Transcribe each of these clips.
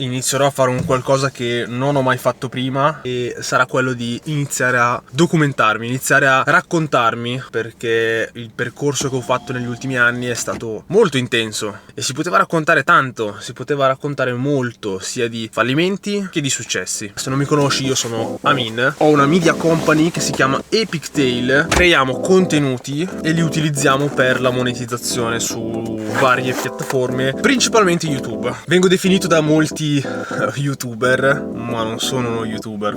Inizierò a fare un qualcosa che non ho mai fatto prima e sarà quello di iniziare a documentarmi, iniziare a raccontarmi, perché il percorso che ho fatto negli ultimi anni è stato molto intenso e si poteva raccontare tanto, si poteva raccontare molto, sia di fallimenti che di successi. Se non mi conosci, io sono Amin, ho una media company che si chiama Epic Tale, creiamo contenuti e li utilizziamo per la monetizzazione su varie piattaforme, principalmente YouTube. Vengo definito da molti youtuber, ma non sono uno youtuber.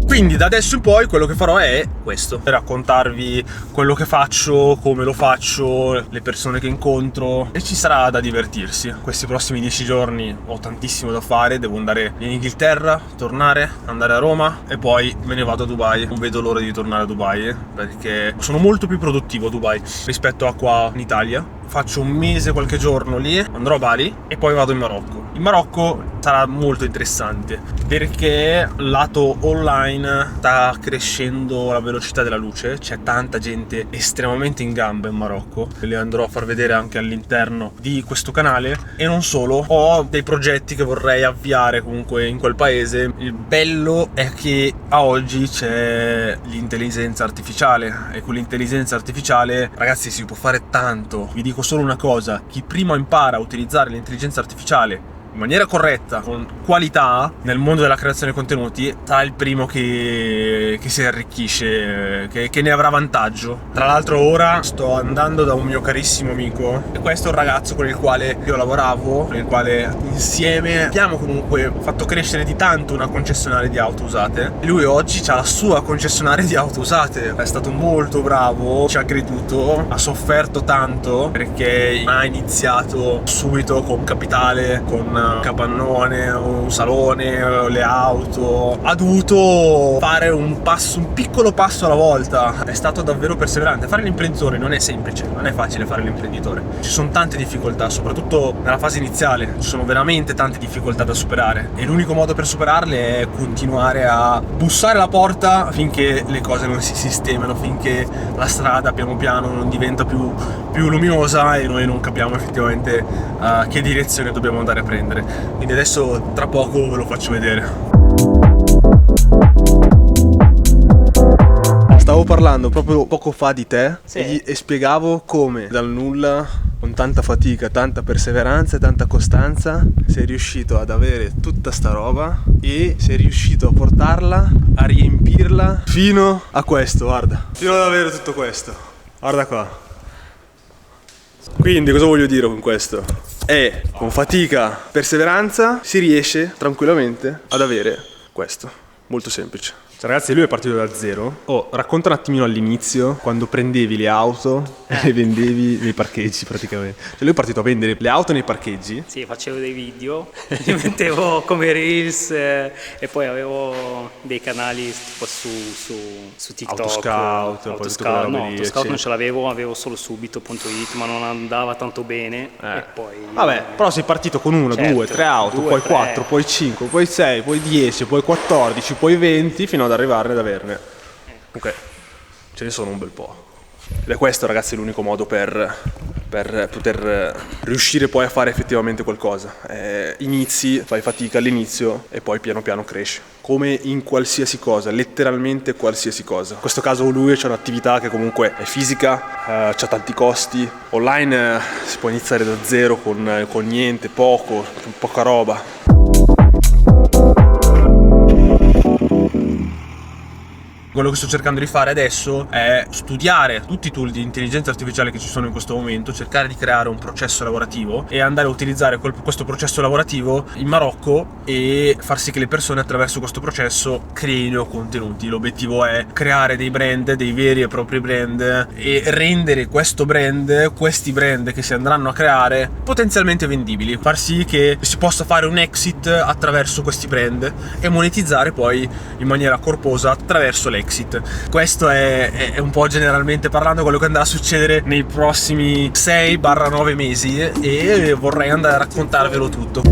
Quindi da adesso in poi quello che farò è questo: raccontarvi quello che faccio, come lo faccio, le persone che incontro, e ci sarà da divertirsi. Questi prossimi 10 giorni ho tantissimo da fare, devo andare in Inghilterra, tornare, andare a Roma e poi me ne vado a Dubai. Non vedo l'ora di tornare a Dubai perché sono molto più produttivo a Dubai rispetto a qua in Italia. Faccio un mese, qualche giorno lì, andrò a Bali e poi vado in Marocco. In Marocco sarà molto interessante perché lato online sta crescendo la velocità della luce, c'è tanta gente estremamente in gamba in Marocco, ve le andrò a far vedere anche all'interno di questo canale. E non solo, ho dei progetti che vorrei avviare comunque in quel paese. Il bello è che a oggi c'è l'intelligenza artificiale e con l'intelligenza artificiale, ragazzi, si può fare tanto. Vi dico solo una cosa: chi prima impara a utilizzare l'intelligenza artificiale in maniera corretta, con qualità, nel mondo della creazione di contenuti, sarà il primo che si arricchisce, che ne avrà vantaggio. Tra l'altro ora sto andando da un mio carissimo amico, e questo è un ragazzo con il quale io lavoravo, con il quale insieme abbiamo comunque fatto crescere di tanto una concessionaria di auto usate. E lui oggi ha la sua concessionaria di auto usate, è stato molto bravo, ci ha creduto, ha sofferto tanto perché ha iniziato subito con capitale, con capannone, un salone, le auto. Ha dovuto fare un piccolo passo alla volta. È stato davvero perseverante. Fare l'imprenditore non è semplice, non è facile fare l'imprenditore. Ci sono tante difficoltà, soprattutto nella fase iniziale. Ci sono veramente tante difficoltà da superare e l'unico modo per superarle è continuare a bussare alla porta finché le cose non si sistemano, finché la strada piano piano non diventa più luminosa e noi non capiamo effettivamente che direzione dobbiamo andare a prendere. Quindi adesso tra poco ve lo faccio vedere. Stavo parlando proprio poco fa di te, sì, e spiegavo come dal nulla, con tanta fatica, tanta perseveranza e tanta costanza, sei riuscito ad avere tutta sta roba e sei riuscito a portarla, a riempirla fino a questo, guarda, fino ad avere tutto questo, guarda qua. Quindi cosa voglio dire con questo? Con fatica, perseveranza si riesce tranquillamente ad avere questo, molto semplice. Cioè, ragazzi, lui è partito da zero. Racconta un attimino all'inizio, quando prendevi le auto e le vendevi nei parcheggi praticamente. Cioè lui è partito a vendere le auto nei parcheggi. Sì, facevo dei video, li mettevo come reels e poi avevo dei canali tipo su TikTok. Autoscout non ce l'avevo, avevo solo subito.it, ma non andava tanto bene. E poi vabbè, però sei partito con una, certo, 2, 3 auto, poi 4, poi 5, poi 6, poi 10, poi 14, poi 20, fino ad arrivarne ad averne. Ok, ce ne sono un bel po'. Ed è questo, ragazzi, l'unico modo per poter riuscire poi a fare effettivamente qualcosa. Inizi, fai fatica all'inizio e poi piano piano cresci. Come in qualsiasi cosa, letteralmente qualsiasi cosa. In questo caso lui c'è un'attività che comunque è fisica, c'ha tanti costi. Online si può iniziare da zero con niente, poca roba. Quello che sto cercando di fare adesso è studiare tutti i tool di intelligenza artificiale che ci sono in questo momento, cercare di creare un processo lavorativo e andare a utilizzare questo processo lavorativo in Marocco e far sì che le persone attraverso questo processo creino contenuti. L'obiettivo è creare dei brand, dei veri e propri brand, e rendere questi brand che si andranno a creare potenzialmente vendibili, far sì che si possa fare un exit attraverso questi brand e monetizzare poi in maniera corposa attraverso l'exit. Questo è un po' generalmente parlando quello che andrà a succedere nei prossimi 6-9 mesi e vorrei andare a raccontarvelo tutto.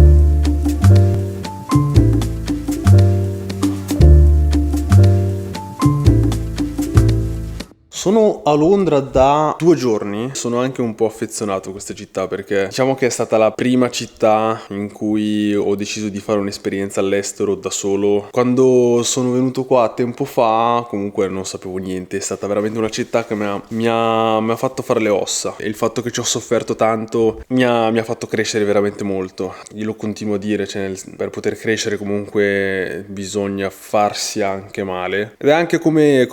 Sono a Londra da 2 giorni, sono anche un po' affezionato a questa città perché diciamo che è stata la prima città in cui ho deciso di fare un'esperienza all'estero da solo. Quando sono venuto qua tempo fa comunque non sapevo niente, è stata veramente una città che mi ha fatto fare le ossa e il fatto che ci ho sofferto tanto mi ha fatto crescere veramente molto. Io lo continuo a dire, cioè, per poter crescere comunque bisogna farsi anche male ed è anche come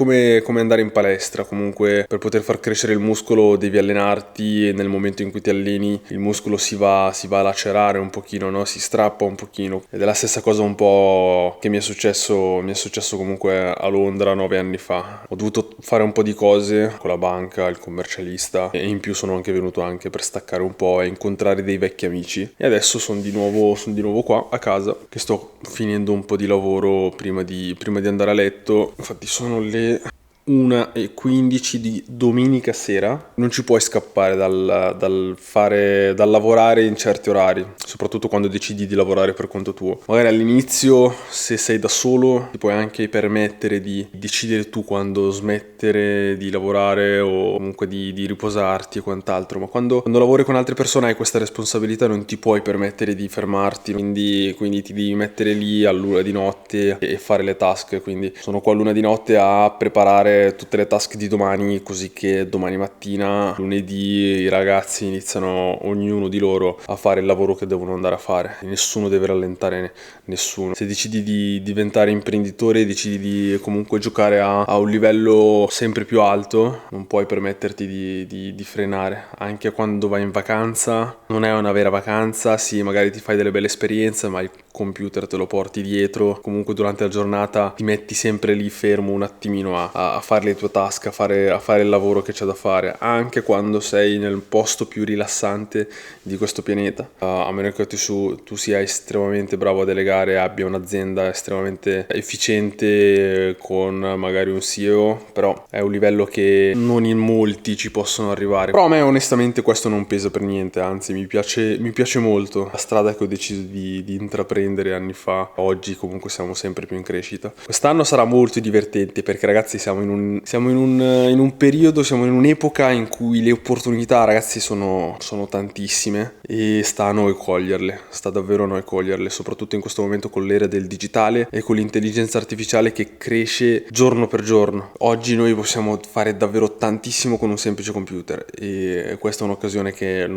andare in palestra. Comunque per poter far crescere il muscolo devi allenarti e nel momento in cui ti alleni il muscolo si va a lacerare un pochino, no? Si strappa un pochino ed è la stessa cosa un po' che mi è successo comunque a Londra 9 anni fa. Ho dovuto fare un po' di cose con la banca, il commercialista e in più sono anche venuto anche per staccare un po' e incontrare dei vecchi amici e adesso sono di nuovo qua a casa che sto finendo un po' di lavoro prima di andare a letto. Infatti sono le 1:15 di domenica sera. Non ci puoi scappare dal lavorare in certi orari, soprattutto quando decidi di lavorare per conto tuo. Magari all'inizio, se sei da solo, ti puoi anche permettere di decidere tu quando smettere di lavorare o comunque di riposarti e quant'altro, ma quando lavori con altre persone hai questa responsabilità, non ti puoi permettere di fermarti, quindi ti devi mettere lì all'una di notte e fare le task. Quindi sono qua all'una di notte a preparare tutte le task di domani, così che domani mattina, lunedì, i ragazzi iniziano ognuno di loro a fare il lavoro che devono andare a fare. Nessuno deve rallentare nessuno. Se decidi di diventare imprenditore, decidi di comunque giocare a un livello sempre più alto, non puoi permetterti di frenare. Anche quando vai in vacanza, non è una vera vacanza, sì, magari ti fai delle belle esperienze, ma il computer te lo porti dietro. Comunque durante la giornata ti metti sempre lì fermo un attimino a fare le tue task, a fare il lavoro che c'è da fare, anche quando sei nel posto più rilassante di questo pianeta, a meno che tu sia estremamente bravo a delegare, abbia un'azienda estremamente efficiente con magari un CEO, però è un livello che non in molti ci possono arrivare. Però a me onestamente questo non pesa per niente, anzi mi piace molto la strada che ho deciso di intraprendere anni fa. Oggi comunque siamo sempre più in crescita. Quest'anno sarà molto divertente perché ragazzi siamo in un periodo, siamo in un'epoca in cui le opportunità, ragazzi, sono tantissime e sta a noi coglierle, sta davvero a noi coglierle, soprattutto in questo momento con l'era del digitale e con l'intelligenza artificiale che cresce giorno per giorno. Oggi noi possiamo fare davvero tantissimo con un semplice computer e questa è un'occasione che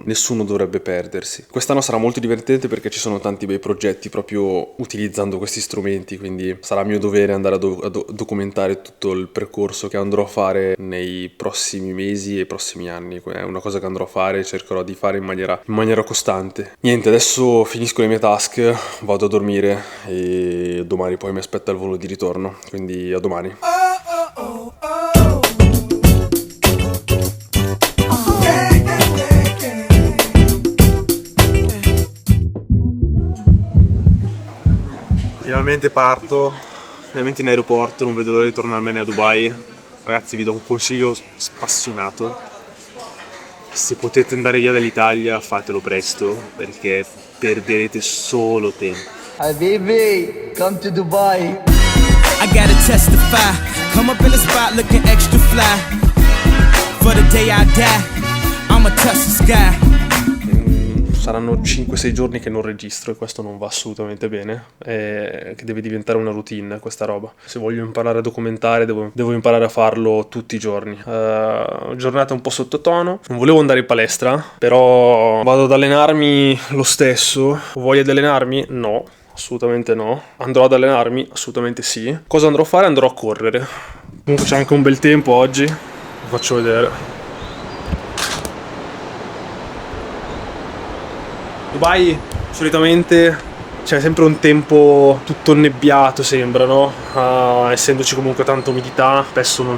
nessuno dovrebbe perdersi. Quest'anno sarà molto divertente perché ci sono tanti bei progetti proprio utilizzando questi strumenti, quindi sarà mio dovere andare a documentare tutto il percorso che andrò a fare nei prossimi mesi e prossimi anni. È una cosa che andrò a fare e cercherò di fare in maniera costante. Niente, adesso finisco le mie task, vado a dormire e domani poi mi aspetta il volo di ritorno, quindi a domani. Finalmente parto, finalmente in aeroporto, non vedo l'ora di tornarmene a Dubai. Ragazzi, vi do un consiglio spassionato: se potete andare via dall'Italia fatelo presto perché perderete solo tempo. Habibi, come to Dubai. I gotta testify, come up in the spot looking extra fly. For the day I die, I'ma touch the sky. Saranno 5-6 giorni che non registro e questo non va assolutamente bene, che deve diventare una routine questa roba. Se voglio imparare a documentare devo imparare a farlo tutti i giorni. Giornata un po' sottotono, non volevo andare in palestra, però vado ad allenarmi lo stesso. Ho voglia di allenarmi? No, assolutamente no. Andrò ad allenarmi? Assolutamente sì. Cosa andrò a fare? Andrò a correre. Comunque c'è anche un bel tempo oggi, vi faccio vedere. Dubai solitamente c'è sempre un tempo tutto nebbiato, sembra, no? Essendoci comunque tanta umidità, spesso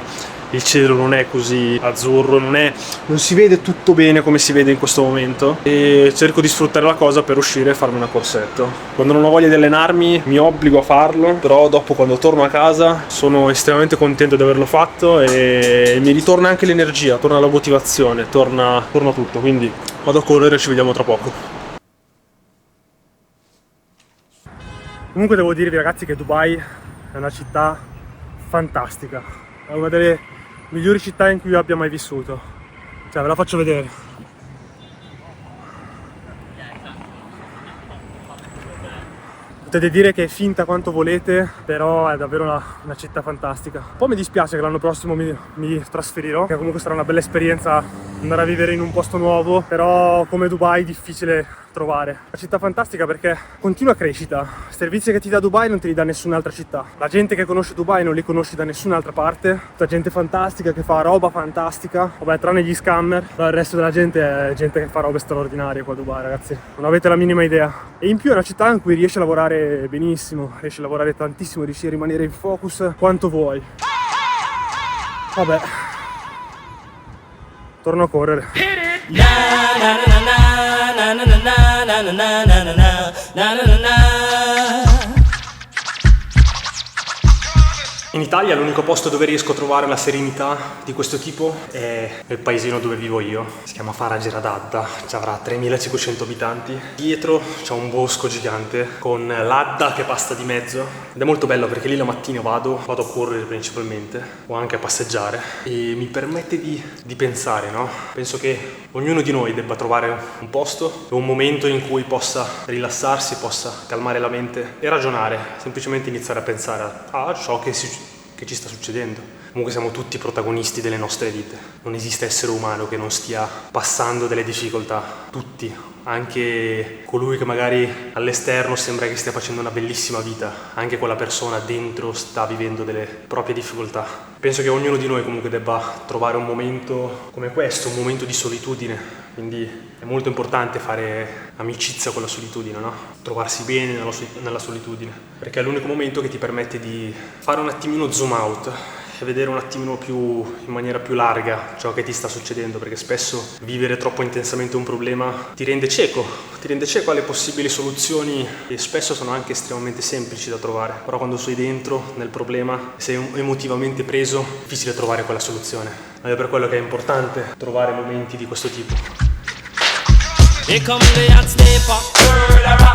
il cielo non è così azzurro, non si vede tutto bene come si vede in questo momento e cerco di sfruttare la cosa per uscire e farmi una corsetta. Quando non ho voglia di allenarmi mi obbligo a farlo, però dopo quando torno a casa sono estremamente contento di averlo fatto e mi ritorna anche l'energia, torna la motivazione, torna tutto, quindi vado a correre e ci vediamo tra poco. Comunque devo dirvi ragazzi che Dubai è una città fantastica, è una delle migliori città in cui io abbia mai vissuto. Cioè, ve la faccio vedere. Potete dire che è finta quanto volete, però è davvero una città fantastica. Un po' mi dispiace che l'anno prossimo mi trasferirò, che comunque sarà una bella esperienza andare a vivere in un posto nuovo, però come Dubai è difficile trovare. Una città fantastica perché continua crescita. Servizi che ti dà Dubai non te li dà nessun'altra città. La gente che conosce Dubai non li conosci da nessun'altra parte. Tutta gente fantastica che fa roba fantastica. Vabbè, tranne gli scammer, però il resto della gente è gente che fa robe straordinarie qua a Dubai, ragazzi. Non avete la minima idea. E in più è una città in cui riesci a lavorare benissimo, riesci a lavorare tantissimo, riesci a rimanere in focus quanto vuoi. Vabbè, torno a correre. In Italia l'unico posto dove riesco a trovare la serenità di questo tipo è nel paesino dove vivo io. Si chiama Faragheradadda, avrà 3500 abitanti. Dietro c'è un bosco gigante con l'Adda che passa di mezzo ed è molto bello perché lì la mattina vado a correre principalmente o anche a passeggiare e mi permette di pensare, no? Penso che ognuno di noi debba trovare un posto e un momento in cui possa rilassarsi, possa calmare la mente e ragionare, semplicemente iniziare a pensare a ciò che ci sta succedendo. Comunque siamo tutti protagonisti delle nostre vite, non esiste essere umano che non stia passando delle difficoltà, tutti, anche colui che magari all'esterno sembra che stia facendo una bellissima vita, anche quella persona dentro sta vivendo delle proprie difficoltà. Penso che ognuno di noi comunque debba trovare un momento come questo, un momento di solitudine, quindi è molto importante fare amicizia con la solitudine, no? Trovarsi bene nella solitudine, perché è l'unico momento che ti permette di fare un attimino zoom out e vedere un attimino in maniera più larga ciò che ti sta succedendo, perché spesso vivere troppo intensamente un problema ti rende cieco alle possibili soluzioni che spesso sono anche estremamente semplici da trovare, però quando sei dentro nel problema e sei emotivamente preso è difficile trovare quella soluzione. Ed è per quello che è importante trovare momenti di questo tipo. Here come the hot sniper.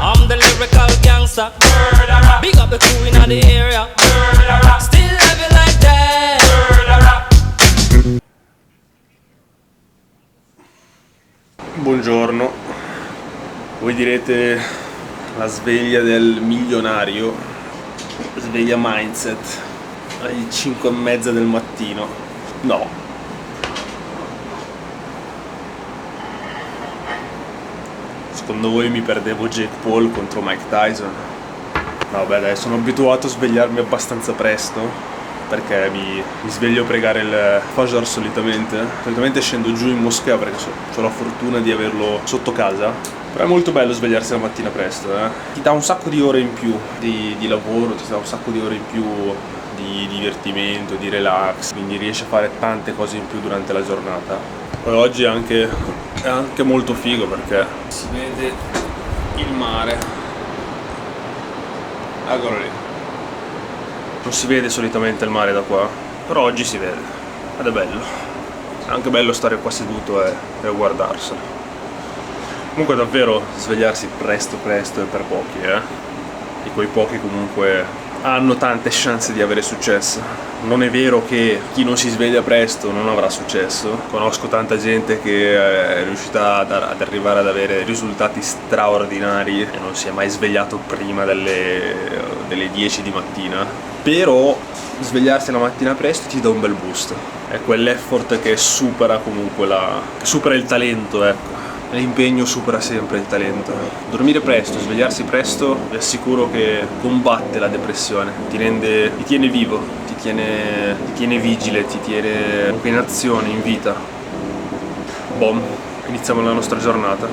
I'm the lyrical gangster. Big up the crew in the area. Still living like that. Buongiorno. Voi direte la sveglia del milionario, sveglia mindset alle 5:30 del mattino. No. Secondo voi mi perdevo Jake Paul contro Mike Tyson? No, beh, dai, sono abituato a svegliarmi abbastanza presto perché mi sveglio a pregare il Fajr solitamente scendo giù in moschea perché ho la fortuna di averlo sotto casa, però è molto bello svegliarsi la mattina presto, ti dà un sacco di ore in più di lavoro, ti dà un sacco di ore in più di divertimento, di relax, quindi riesci a fare tante cose in più durante la giornata. Poi oggi è anche molto figo perché si vede il mare, eccolo lì. Non si vede solitamente il mare da qua, però oggi si vede ed è bello. È anche bello stare qua seduto e guardarselo. Comunque davvero svegliarsi presto è per pochi, e quei pochi comunque hanno tante chance di avere successo. Non è vero che chi non si sveglia presto non avrà successo. Conosco tanta gente che è riuscita ad arrivare ad avere risultati straordinari e non si è mai svegliato prima delle 10 di mattina. Però svegliarsi la mattina presto ti dà un bel boost. È quell'effort che supera comunque che supera il talento, ecco. L'impegno supera sempre il talento. Dormire presto, svegliarsi presto, vi assicuro che combatte la depressione, ti tiene vivo, ti tiene vigile, ti tiene in azione, in vita. Boom, iniziamo la nostra giornata.